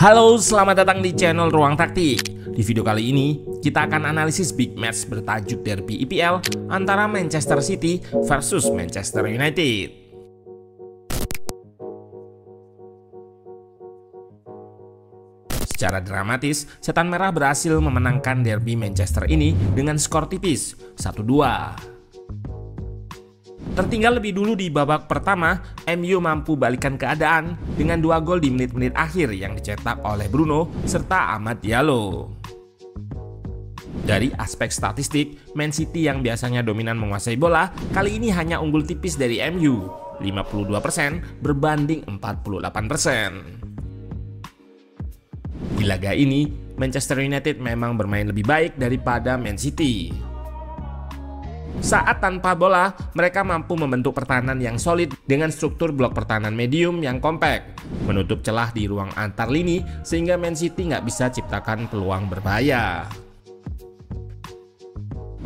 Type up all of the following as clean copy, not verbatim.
Halo, selamat datang di channel Ruang Taktik. Di video kali ini, kita akan analisis big match bertajuk Derby EPL antara Manchester City versus Manchester United. Secara dramatis, Setan Merah berhasil memenangkan derby Manchester ini dengan skor tipis 1-2. Tertinggal lebih dulu di babak pertama, MU mampu balikan keadaan dengan 2 gol di menit-menit akhir yang dicetak oleh Bruno serta Amad Diallo. Dari aspek statistik, Man City yang biasanya dominan menguasai bola, kali ini hanya unggul tipis dari MU, 52% berbanding 48%. Di laga ini, Manchester United memang bermain lebih baik daripada Man City. Saat tanpa bola, mereka mampu membentuk pertahanan yang solid dengan struktur blok pertahanan medium yang kompak, menutup celah di ruang antar lini sehingga Man City nggak bisa ciptakan peluang berbahaya.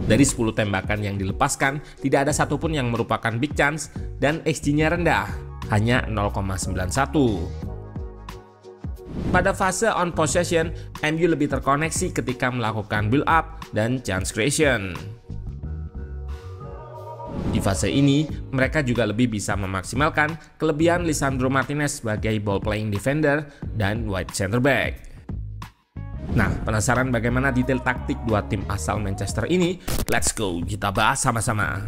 Dari 10 tembakan yang dilepaskan, tidak ada satupun yang merupakan big chance dan XG-nya rendah, hanya 0,91. Pada fase on possession, MU lebih terkoneksi ketika melakukan build up dan chance creation. Di fase ini, mereka juga lebih bisa memaksimalkan kelebihan Lisandro Martinez sebagai ball playing defender dan wide center back. Nah, penasaran bagaimana detail taktik dua tim asal Manchester ini? Let's go, kita bahas sama-sama.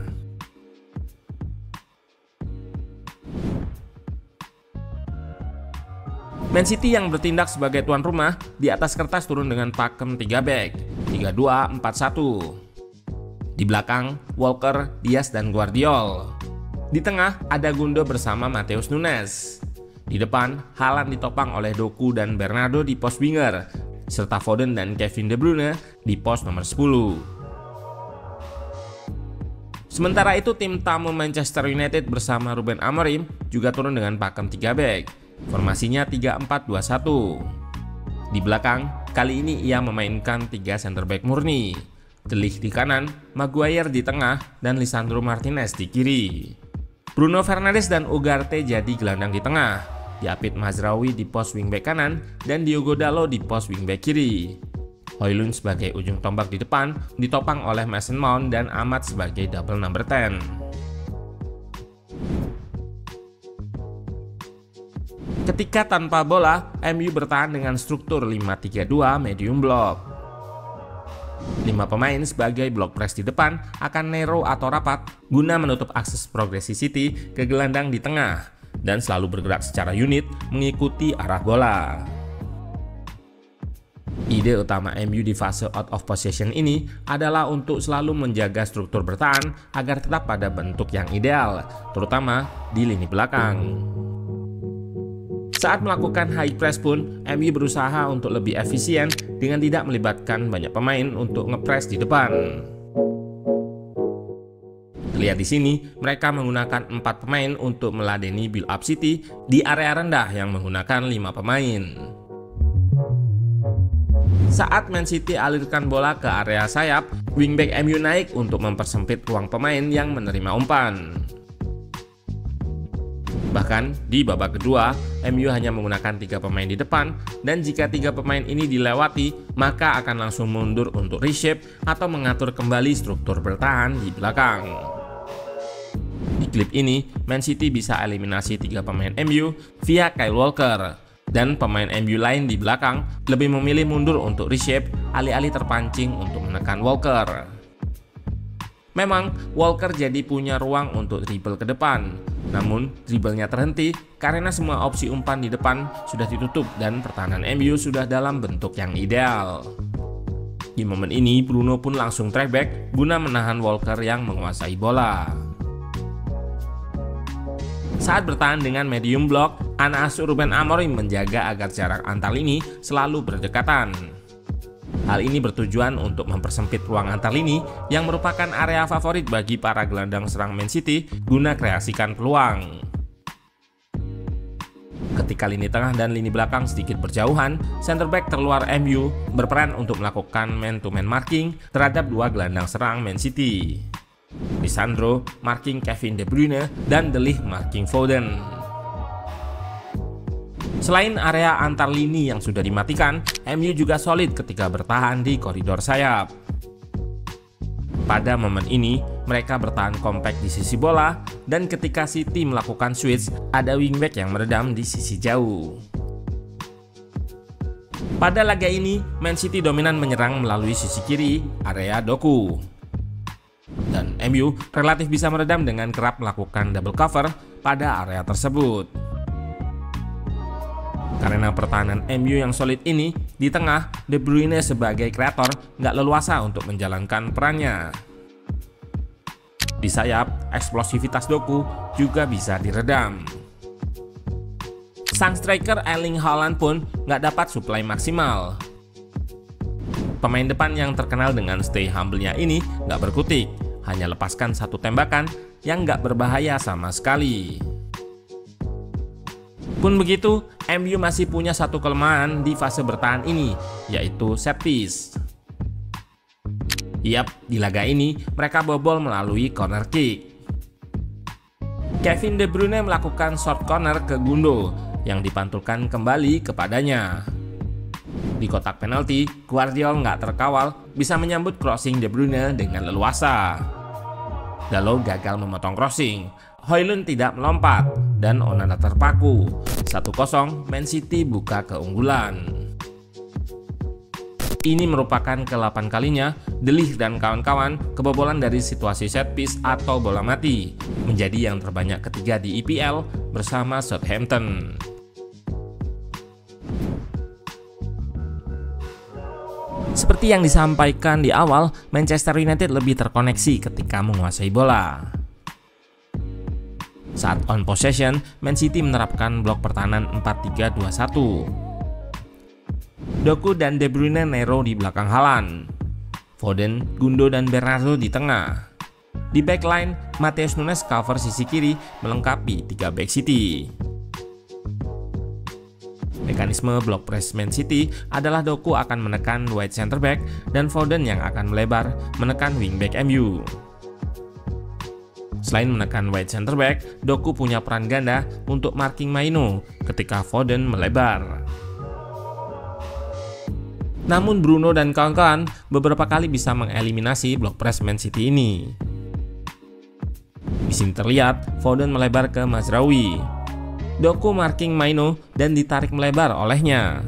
Man City yang bertindak sebagai tuan rumah di atas kertas turun dengan pakem 3 back, 3-2-4-1. Di belakang, Walker, Diaz, dan Guardiol. Di tengah, ada Gundo bersama Matheus Nunes. Di depan, Haaland ditopang oleh Doku dan Bernardo di pos winger, serta Foden dan Kevin De Bruyne di pos nomor 10. Sementara itu, tim tamu Manchester United bersama Ruben Amorim juga turun dengan pakem 3 back. Formasinya 3-4-2-1. Di belakang, kali ini ia memainkan 3 center back murni. De Ligt di kanan, Maguire di tengah, dan Lisandro Martinez di kiri. Bruno Fernandes dan Ugarte jadi gelandang di tengah, Diapit Mazraoui di pos wingback kanan, dan Diogo Dalot di pos wingback kiri. Højlund sebagai ujung tombak di depan, ditopang oleh Mason Mount dan Amad sebagai double number 10. Ketika tanpa bola, MU bertahan dengan struktur 5-3-2 medium block. 5 pemain sebagai block press di depan akan narrow atau rapat guna menutup akses progresi City ke gelandang di tengah dan selalu bergerak secara unit mengikuti arah bola. Ide utama MU di fase out of possession ini adalah untuk selalu menjaga struktur bertahan agar tetap pada bentuk yang ideal, terutama di lini belakang. Saat melakukan high press pun, MU berusaha untuk lebih efisien dengan tidak melibatkan banyak pemain untuk ngepress di depan. Terlihat di sini, mereka menggunakan 4 pemain untuk meladeni build up City di area rendah yang menggunakan 5 pemain. Saat Man City alirkan bola ke area sayap, wingback MU naik untuk mempersempit ruang pemain yang menerima umpan. Bahkan di babak kedua, MU hanya menggunakan 3 pemain di depan, dan jika 3 pemain ini dilewati, maka akan langsung mundur untuk reshape atau mengatur kembali struktur bertahan di belakang. Di klip ini, Man City bisa eliminasi 3 pemain MU via Kyle Walker, dan pemain MU lain di belakang lebih memilih mundur untuk reshape alih-alih terpancing untuk menekan Walker. Memang, Walker jadi punya ruang untuk dribble ke depan. Namun, dribblenya terhenti karena semua opsi umpan di depan sudah ditutup dan pertahanan MU sudah dalam bentuk yang ideal. Di momen ini, Bruno pun langsung track back guna menahan Walker yang menguasai bola. Saat bertahan dengan medium block, anak asuh Ruben Amorim menjaga agar jarak antar lini selalu berdekatan. Hal ini bertujuan untuk mempersempit ruang antar lini yang merupakan area favorit bagi para gelandang serang Man City guna kreasikan peluang. Ketika lini tengah dan lini belakang sedikit berjauhan, center back terluar MU berperan untuk melakukan man-to-man marking terhadap 2 gelandang serang Man City. Lisandro marking Kevin De Bruyne dan De Ligt marking Foden. Selain area antar lini yang sudah dimatikan, MU juga solid ketika bertahan di koridor sayap. Pada momen ini, mereka bertahan kompak di sisi bola, dan ketika City melakukan switch, ada wingback yang meredam di sisi jauh. Pada laga ini, Man City dominan menyerang melalui sisi kiri, area Doku. Dan MU relatif bisa meredam dengan kerap melakukan double cover pada area tersebut. Karena pertahanan MU yang solid ini, di tengah, De Bruyne sebagai kreator nggak leluasa untuk menjalankan perannya. Di sayap, eksplosivitas Doku juga bisa diredam. Sang striker Erling Haaland pun nggak dapat suplai maksimal. Pemain depan yang terkenal dengan stay humble-nya ini nggak berkutik, hanya lepaskan satu tembakan yang nggak berbahaya sama sekali. Pun begitu, MU masih punya satu kelemahan di fase bertahan ini, yaitu set piece. Yap, di laga ini mereka bobol melalui corner kick. Kevin De Bruyne melakukan short corner ke Gundo yang dipantulkan kembali kepadanya. Di kotak penalti, Gvardiol nggak terkawal bisa menyambut crossing De Bruyne dengan leluasa. Dalot gagal memotong crossing, Højlund tidak melompat, dan Onana terpaku. 1-0, Man City buka keunggulan. Ini merupakan ke-8 kalinya De Ligt dan kawan-kawan kebobolan dari situasi set piece atau bola mati, menjadi yang terbanyak ketiga di EPL bersama Southampton. Seperti yang disampaikan di awal, Manchester United lebih terkoneksi ketika menguasai bola. Saat on possession, Man City menerapkan blok pertahanan 4-3-2-1. Doku dan De Bruyne narrow di belakang Haaland. Foden, Gundo, dan Bernardo di tengah. Di backline, Matheus Nunes cover sisi kiri melengkapi 3 back City. Mekanisme block press Man City adalah Doku akan menekan wide center back dan Foden yang akan melebar menekan wingback MU. Selain menekan wide center back, Doku punya peran ganda untuk marking Maino ketika Foden melebar. Namun Bruno dan kawan-kawan beberapa kali bisa mengeliminasi block press Man City ini. Di sini terlihat Foden melebar ke Mazraoui. Doku marking Maino dan ditarik melebar olehnya.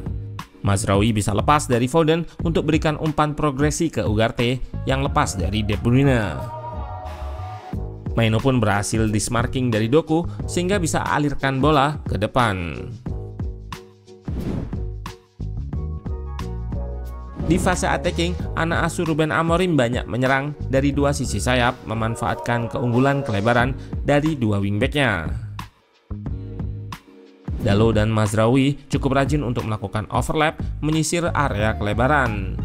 Mazraoui bisa lepas dari Foden untuk berikan umpan progresi ke Ugarte yang lepas dari De Bruyne. Maino pun berhasil dismarking dari Doku sehingga bisa alirkan bola ke depan. Di fase attacking, anak asuh Ruben Amorim banyak menyerang dari dua sisi sayap, memanfaatkan keunggulan kelebaran dari dua wingbacknya. Dalot dan Mazraoui cukup rajin untuk melakukan overlap menyisir area kelebaran.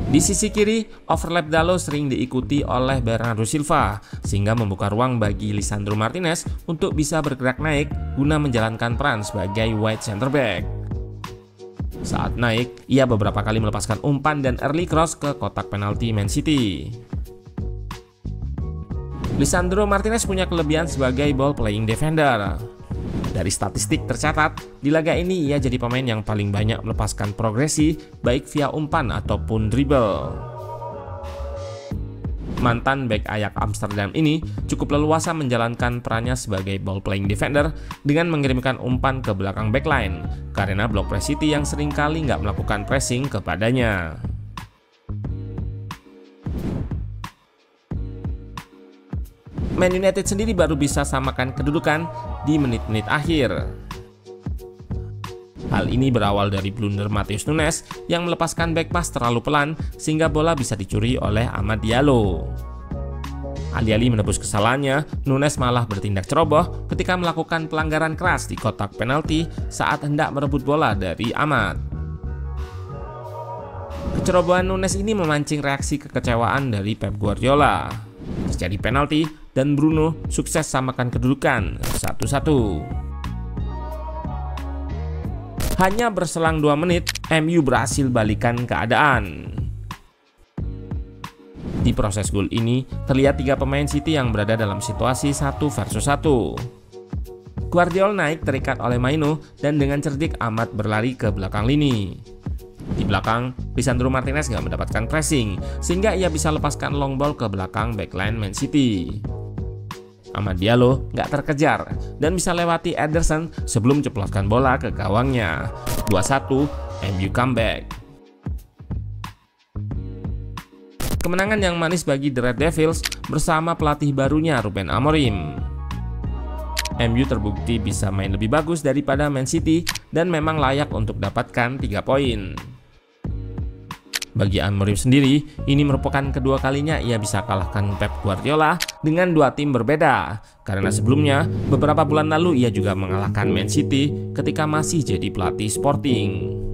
Di sisi kiri, overlap Dalot sering diikuti oleh Bernardo Silva, sehingga membuka ruang bagi Lisandro Martinez untuk bisa bergerak naik guna menjalankan peran sebagai wide center back. Saat naik, ia beberapa kali melepaskan umpan dan early cross ke kotak penalti Man City. Lisandro Martinez punya kelebihan sebagai ball playing defender. Dari statistik tercatat, di laga ini ia jadi pemain yang paling banyak melepaskan progresi baik via umpan ataupun dribble. Mantan bek Ajax Amsterdam ini cukup leluasa menjalankan perannya sebagai ball playing defender dengan mengirimkan umpan ke belakang backline karena block press City yang seringkali nggak melakukan pressing kepadanya. Man United sendiri baru bisa samakan kedudukan di menit-menit akhir. Hal ini berawal dari blunder Matheus Nunes yang melepaskan back pass terlalu pelan sehingga bola bisa dicuri oleh Amad Diallo. Alih-alih menebus kesalahannya, Nunes malah bertindak ceroboh ketika melakukan pelanggaran keras di kotak penalti saat hendak merebut bola dari Amad. Kecerobohan Nunes ini memancing reaksi kekecewaan dari Pep Guardiola. Terjadi penalti dan Bruno sukses samakan kedudukan 1-1. Hanya berselang 2 menit, MU berhasil balikan keadaan. Di proses gol ini, terlihat 3 pemain City yang berada dalam situasi 1 versus 1. Gvardiol naik terikat oleh Maino dan dengan cerdik amat berlari ke belakang lini. Di belakang, Lisandro Martinez nggak mendapatkan pressing, sehingga ia bisa lepaskan long ball ke belakang backline Man City. Amad Diallo nggak terkejar dan bisa lewati Ederson sebelum ceplaskan bola ke gawangnya. 2-1, MU comeback. Kemenangan yang manis bagi The Red Devils bersama pelatih barunya Ruben Amorim. MU terbukti bisa main lebih bagus daripada Man City dan memang layak untuk dapatkan 3 poin. Bagi Amorim sendiri, ini merupakan kedua kalinya ia bisa kalahkan Pep Guardiola dengan 2 tim berbeda. Karena sebelumnya, beberapa bulan lalu ia juga mengalahkan Man City ketika masih jadi pelatih Sporting.